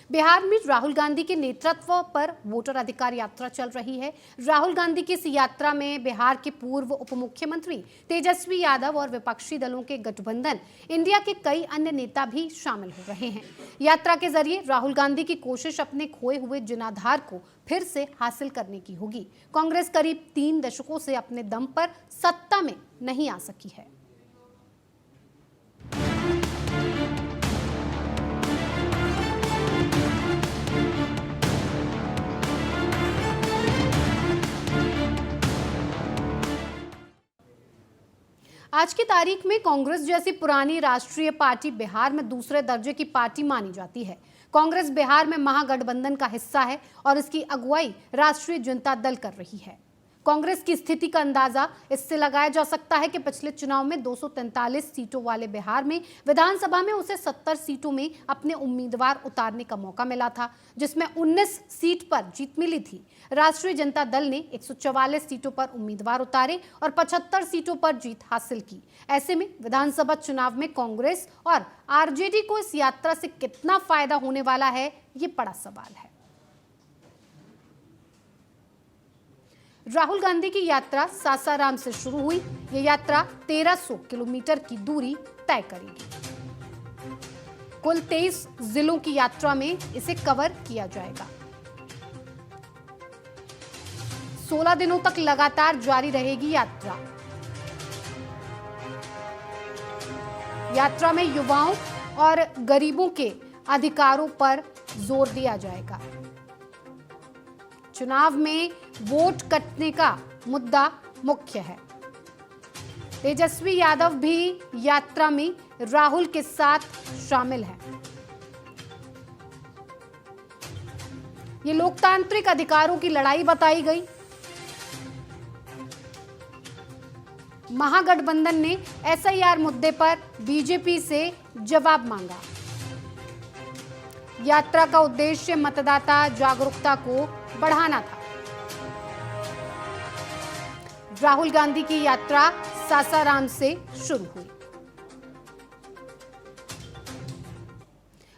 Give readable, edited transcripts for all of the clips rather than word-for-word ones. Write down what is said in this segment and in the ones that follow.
बिहार में राहुल गांधी के नेतृत्व पर वोटर अधिकार यात्रा चल रही है। राहुल गांधी की इस यात्रा में बिहार के पूर्व उप मुख्यमंत्री तेजस्वी यादव और विपक्षी दलों के गठबंधन इंडिया के कई अन्य नेता भी शामिल हो रहे हैं। यात्रा के जरिए राहुल गांधी की कोशिश अपने खोए हुए जनाधार को फिर से हासिल करने की होगी। कांग्रेस करीब 3 दशकों से अपने दम पर सत्ता में नहीं आ सकी है। आज की तारीख में कांग्रेस जैसी पुरानी राष्ट्रीय पार्टी बिहार में दूसरे दर्जे की पार्टी मानी जाती है। कांग्रेस बिहार में महागठबंधन का हिस्सा है और इसकी अगुवाई राष्ट्रीय जनता दल कर रही है। कांग्रेस की स्थिति का अंदाजा इससे लगाया जा सकता है कि पिछले चुनाव में 243 सीटों वाले बिहार में विधानसभा में उसे 70 सीटों में अपने उम्मीदवार उतारने का मौका मिला था, जिसमें 19 सीट पर जीत मिली थी। राष्ट्रीय जनता दल ने 144 सीटों पर उम्मीदवार उतारे और 75 सीटों पर जीत हासिल की। ऐसे में विधानसभा चुनाव में कांग्रेस और आरजेडी को इस यात्रा से कितना फायदा होने वाला है, ये बड़ा सवाल है। राहुल गांधी की यात्रा सासाराम से शुरू हुई। यह यात्रा 1300 किलोमीटर की दूरी तय करेगी। कुल 23 जिलों की यात्रा में इसे कवर किया जाएगा। 16 दिनों तक लगातार जारी रहेगी यात्रा। यात्रा में युवाओं और गरीबों के अधिकारों पर जोर दिया जाएगा। चुनाव में वोट कटने का मुद्दा मुख्य है। तेजस्वी यादव भी यात्रा में राहुल के साथ शामिल हैं। ये लोकतांत्रिक अधिकारों की लड़ाई बताई गई। महागठबंधन ने एसआईआर मुद्दे पर बीजेपी से जवाब मांगा। यात्रा का उद्देश्य मतदाता जागरूकता को बढ़ाना था। राहुल गांधी की यात्रा सासाराम से शुरू हुई।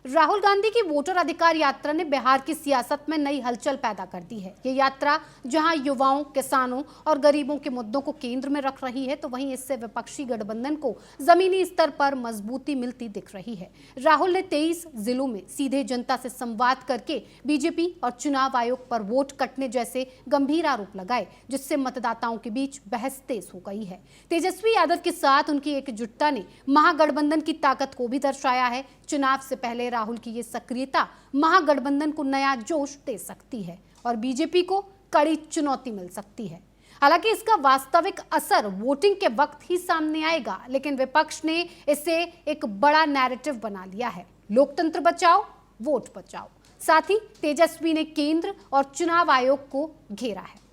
राहुल गांधी की वोटर अधिकार यात्रा ने बिहार की सियासत में नई हलचल पैदा कर दी है। ये यात्रा जहां युवाओं, किसानों और गरीबों के मुद्दों को केंद्र में रख रही है, तो वहीं इससे विपक्षी गठबंधन को जमीनी स्तर पर मजबूती मिलती दिख रही है। राहुल ने 23 जिलों में सीधे जनता से संवाद करके बीजेपी और चुनाव आयोग पर वोट कटने जैसे गंभीर आरोप लगाए, जिससे मतदाताओं के बीच बहस तेज हो गई है। तेजस्वी यादव के साथ उनकी एकजुटता ने महागठबंधन की ताकत को भी दर्शाया है। चुनाव से पहले राहुल की ये सक्रियता महागठबंधन को नया जोश दे सकती है और बीजेपी को कड़ी चुनौती मिल सकती है। हालांकि इसका वास्तविक असर वोटिंग के वक्त ही सामने आएगा, लेकिन विपक्ष ने इसे एक बड़ा नैरेटिव बना लिया है। लोकतंत्र बचाओ, वोट बचाओ। साथ ही तेजस्वी ने केंद्र और चुनाव आयोग को घेरा है।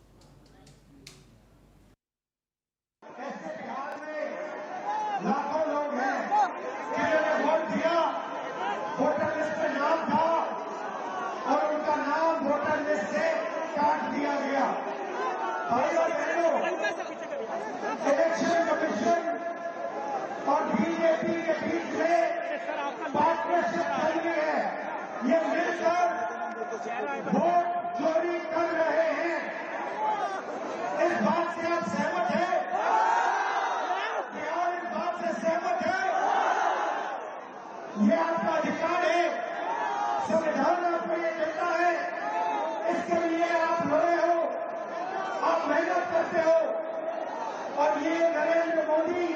वोटर लिस्ट में नाम था और उनका नाम वोटर लिस्ट से काट दिया गया। भाई और बहनों, इलेक्शन कमीशन और बीजेपी के बीच में पार्टनरशिप चल रही है। ये मिलकर वोट चोरी कर रहे हैं। इस बात से आप सहमत हैं? क्या इस बात से सहमत है? ये आपका अधिकार है, संविधान आपको ये देता है। इसके लिए आप लड़े हो, आप मेहनत करते हो और ये नरेंद्र मोदी,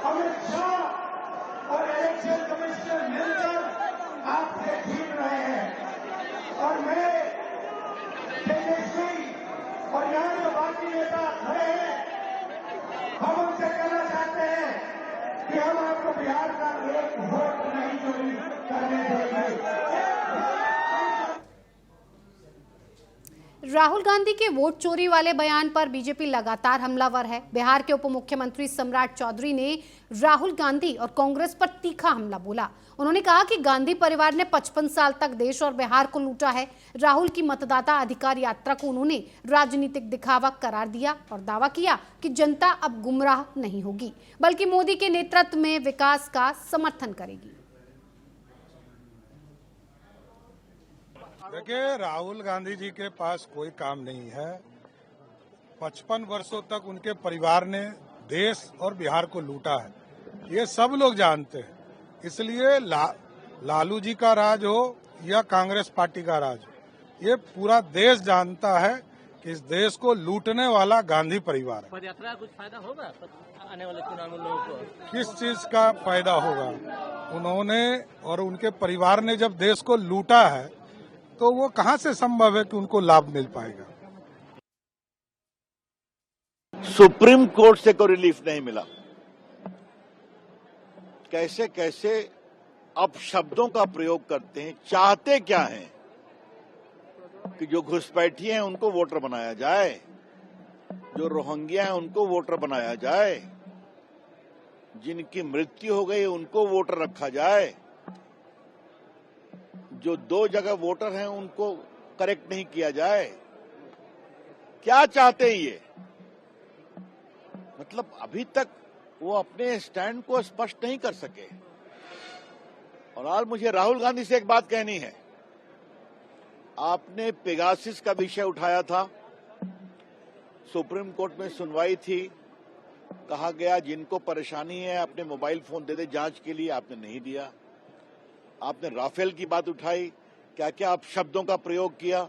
अमित शाह और इलेक्शन कमिश्नर मिलकर आपसे छीन रहे हैं। और मैं तेजस्वी और यहां जो बाकी नेता खड़े हैं, हम उनसे कहना चाहते हैं कि हम आपको बिहार का एक वोट नहीं चोरी करने देंगे। राहुल गांधी के वोट चोरी वाले बयान पर बीजेपी लगातार हमलावर है। बिहार के उप मुख्यमंत्री सम्राट चौधरी ने राहुल गांधी और कांग्रेस पर तीखा हमला बोला। उन्होंने कहा कि गांधी परिवार ने 55 साल तक देश और बिहार को लूटा है। राहुल की मतदाता अधिकार यात्रा को उन्होंने राजनीतिक दिखावा करार दिया और दावा किया कि जनता अब गुमराह नहीं होगी, बल्कि मोदी के नेतृत्व में विकास का समर्थन करेगी। देखिए, राहुल गांधी जी के पास कोई काम नहीं है। 55 वर्षों तक उनके परिवार ने देश और बिहार को लूटा है, ये सब लोग जानते हैं। इसलिए लालू जी का राज हो या कांग्रेस पार्टी का राज हो, ये पूरा देश जानता है कि इस देश को लूटने वाला गांधी परिवार है। पदयात्रा का कुछ फायदा होगा आने वाले चुनाव में लोगों को? किस चीज का फायदा होगा? उन्होंने और उनके परिवार ने जब देश को लूटा है तो वो कहां से संभव है कि उनको लाभ मिल पाएगा? सुप्रीम कोर्ट से कोई रिलीफ नहीं मिला। कैसे कैसे अब शब्दों का प्रयोग करते हैं। चाहते क्या हैं कि जो घुसपैठी हैं उनको वोटर बनाया जाए, जो रोहिंग्या हैं उनको वोटर बनाया जाए, जिनकी मृत्यु हो गई उनको वोटर रखा जाए, जो 2 जगह वोटर हैं उनको करेक्ट नहीं किया जाए। क्या चाहते हैं ये? मतलब अभी तक वो अपने स्टैंड को स्पष्ट नहीं कर सके। और आज मुझे राहुल गांधी से एक बात कहनी है। आपने पेगासिस का विषय उठाया था, सुप्रीम कोर्ट में सुनवाई थी, कहा गया जिनको परेशानी है अपने मोबाइल फोन दे दे जांच के लिए, आपने नहीं दिया। आपने राफेल की बात उठाई, क्या क्या आप शब्दों का प्रयोग किया।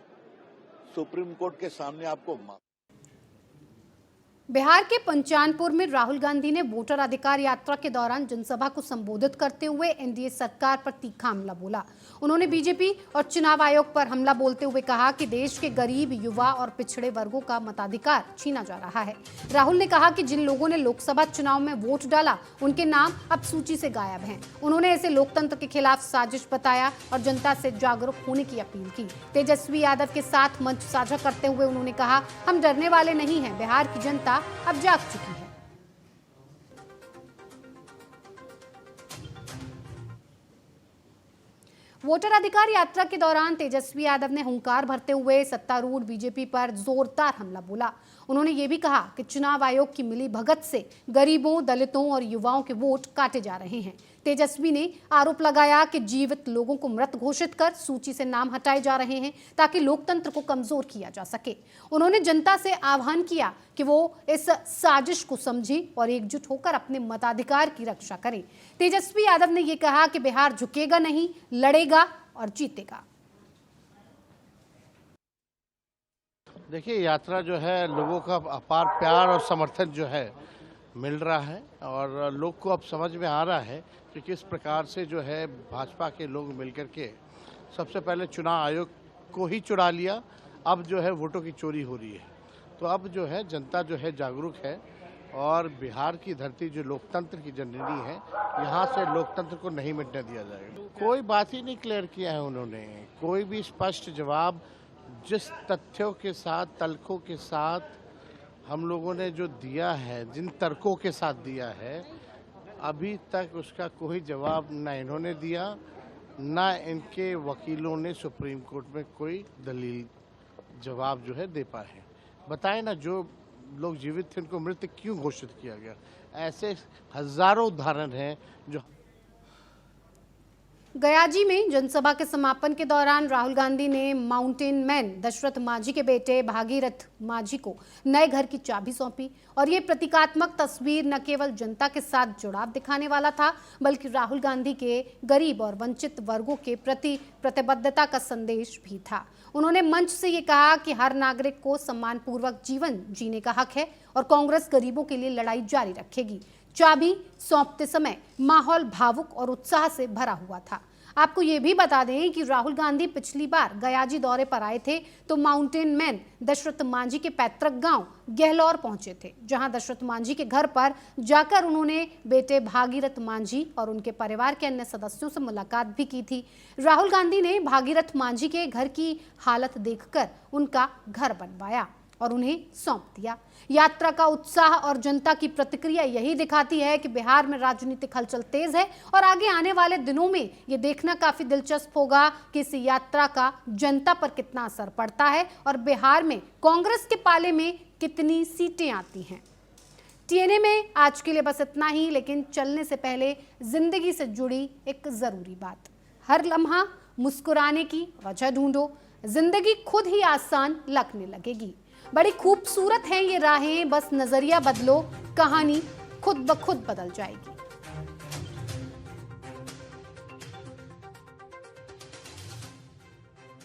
सुप्रीम कोर्ट के सामने आपको बिहार के पंचानपुर में राहुल गांधी ने वोटर अधिकार यात्रा के दौरान जनसभा को संबोधित करते हुए एनडीए सरकार पर तीखा हमला बोला। उन्होंने बीजेपी और चुनाव आयोग पर हमला बोलते हुए कहा कि देश के गरीब, युवा और पिछड़े वर्गों का मताधिकार छीना जा रहा है। राहुल ने कहा कि जिन लोगों ने लोकसभा चुनाव में वोट डाला उनके नाम अब सूची से गायब हैं। उन्होंने इसे लोकतंत्र के खिलाफ साजिश बताया और जनता से जागरूक होने की अपील की। तेजस्वी यादव के साथ मंच साझा करते हुए उन्होंने कहा, हम डरने वाले नहीं हैं, बिहार की जनता अब जाग चुकी है। वोटर अधिकार यात्रा के दौरान तेजस्वी यादव ने हुंकार भरते हुए सत्तारूढ़ बीजेपी पर जोरदार हमला बोला। उन्होंने ये भी कहा कि चुनाव आयोग की मिली भगत से गरीबों, दलितों और युवाओं के वोट काटे जा रहे हैं। तेजस्वी ने आरोप लगाया कि जीवित लोगों को मृत घोषित कर सूची से नाम हटाए जा रहे हैं ताकि लोकतंत्र को कमजोर किया जा सके। उन्होंने जनता से आह्वान किया कि वो इस साजिश को समझे और एकजुट होकर अपने मताधिकार की रक्षा करें। तेजस्वी यादव ने यह कहा कि बिहार झुकेगा नहीं, लड़ेगा और जीतेगा। देखिए, यात्रा जो है लोगों का अपार प्यार और समर्थन जो है मिल रहा है और लोग को अब समझ में आ रहा है कि किस प्रकार से जो है भाजपा के लोग मिलकर के सबसे पहले चुनाव आयोग को ही चुरा लिया, अब जो है वोटों की चोरी हो रही है। तो अब जो है जनता जो है जागरूक है और बिहार की धरती जो लोकतंत्र की जननी है, यहाँ से लोकतंत्र को नहीं मिटने दिया जाएगा। कोई बात ही नहीं क्लियर किया है उन्होंने, कोई भी स्पष्ट जवाब जिस तथ्यों के साथ, तल्खों के साथ हम लोगों ने जो दिया है, जिन तर्कों के साथ दिया है, अभी तक उसका कोई जवाब ना इन्होंने दिया, ना इनके वकीलों ने सुप्रीम कोर्ट में कोई दलील जवाब जो है दे पाए हैं। बताएं ना, जो लोग जीवित थे उनको मृत क्यों घोषित किया गया? ऐसे हजारों उदाहरण हैं जो गयाजी में जनसभा के समापन के दौरान राहुल गांधी ने माउंटेन मैन दशरथ मांझी के बेटे भागीरथ मांझी को नए घर की चाबी सौंपी और ये प्रतीकात्मक तस्वीर न केवल जनता के साथ जुड़ाव दिखाने वाला था, बल्कि राहुल गांधी के गरीब और वंचित वर्गों के प्रति प्रतिबद्धता का संदेश भी था। उन्होंने मंच से ये कहा कि हर नागरिक को सम्मानपूर्वक जीवन जीने का हक है और कांग्रेस गरीबों के लिए लड़ाई जारी रखेगी। चाबी सौंपते समय माहौल भावुक और उत्साह से भरा हुआ था। आपको ये भी बता दें कि राहुल गांधी पिछली बार गयाजी दौरे पर आए थे तो माउंटेन मैन दशरथ मांझी के पैतृक गांव गहलौर पहुंचे थे, जहां दशरथ मांझी के घर पर जाकर उन्होंने बेटे भागीरथ मांझी और उनके परिवार के अन्य सदस्यों से मुलाकात भी की थी। राहुल गांधी ने भागीरथ मांझी के घर की हालत देखकर उनका घर बनवाया और उन्हें सौंप दिया। यात्रा का उत्साह और जनता की प्रतिक्रिया यही दिखाती है कि बिहार में राजनीतिक हलचल तेज है और आगे आने वाले दिनों में ये देखना काफी दिलचस्प होगा कि इस यात्रा का जनता पर कितना असर पड़ता है और बिहार में कांग्रेस के पाले में कितनी सीटें आती हैं। टीएनए में आज के लिए बस इतना ही, लेकिन चलने से पहले जिंदगी से जुड़ी एक जरूरी बात। हर लम्हा मुस्कुराने की वजह ढूंढो, जिंदगी खुद ही आसान लगने लगेगी। बड़ी खूबसूरत हैं ये राहें, बस नजरिया बदलो, कहानी खुद ब खुद बदल जाएगी।